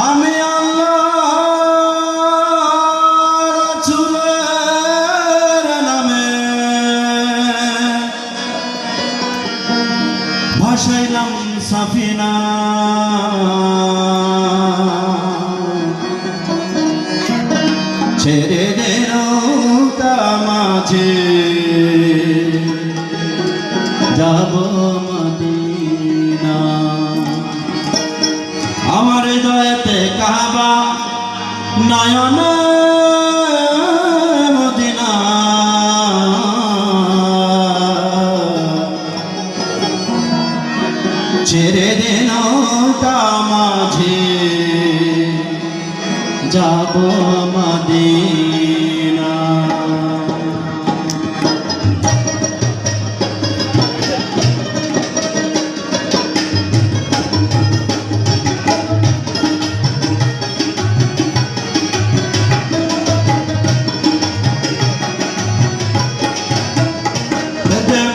আমি আল্লাহর রাসূলের নামে ভাসাইলাম সাফিনা, ছেড়ে দে নৌকা মাঝে যাব মদিনা। আমার হৃদয়েতে কাবা নয়নে মদিনা, ছেড়ে দে নৌকা মাঝে যাব মদিনা।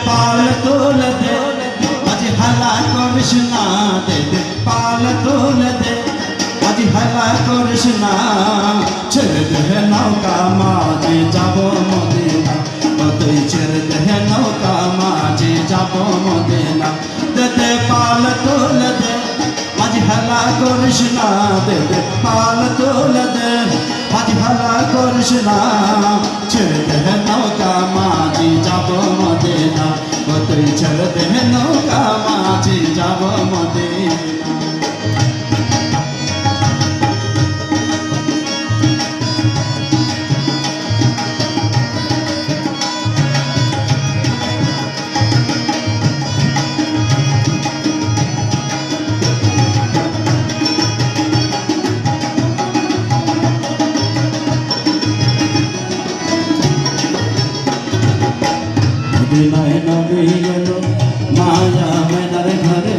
পাল তোলে দে আজ হালা করিস না, দে পাল তোলে দে আজ হালা করিস না, ছেড়ে দে নৌকা মাঝে যাব মদিনা, তুই ছেড়ে দে নৌকা মাঝে যাব মদিনা। দে পাল তোলে দে আজ হালা করিস না, দে পাল তোলে দে আজ হালা করিস না, ছেড়ে দে নৌকা মাঝে যাব মদিনা, তুই ছেড়ে দে নৌকা মাঝে যাব মদিনা। মদিনায় নবী এলো মায়া মেনার ঘরে,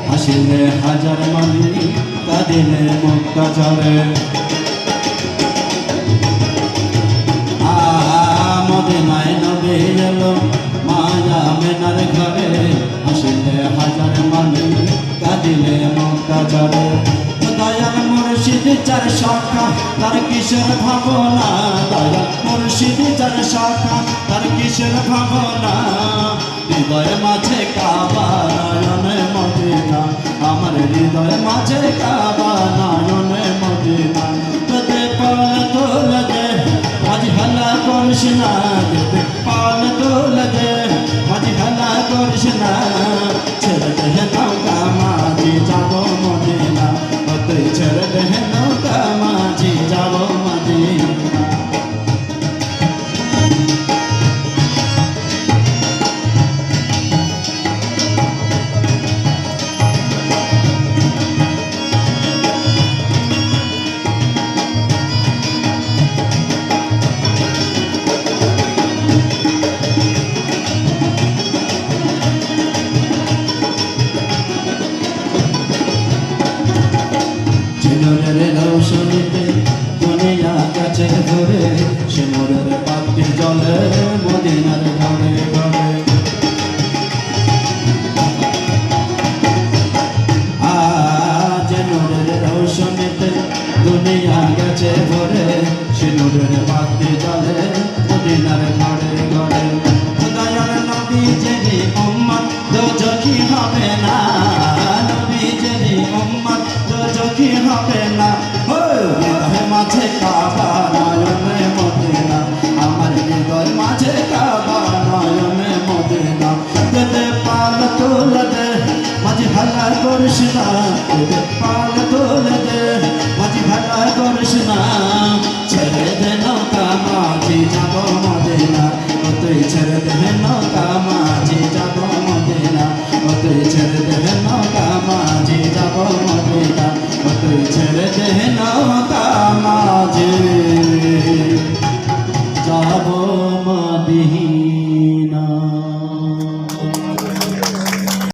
হাসিলে হাজার মালি কাঁদিলে মক্কা ঝরে। মদিনায় নবী এলো মায়া মেনার ঘরে, হাসিলে হাজার মালি কাঁদিলে মক্কা ঝরে। দয়াল মুর্শিদ চার শাখা তার কিসের ভাবনা, দয়াল মুর্শিদ চার শাখা তার কিসের ভাবনা, হৃদয় মাঝে কাবা নয়নে মদিনা, আমার হৃদয় মাঝে কাবা নয়নে মদিনা। দে পাল তোলে দে আজ হালা করিস না, দে পাল তোলে দে আজ হালা করিস না, ছেড়ে দে নৌকা মাঝে যাব মদিনা, তুই ছেড়ে দে নৌকা মাঝে যাব মদিনা।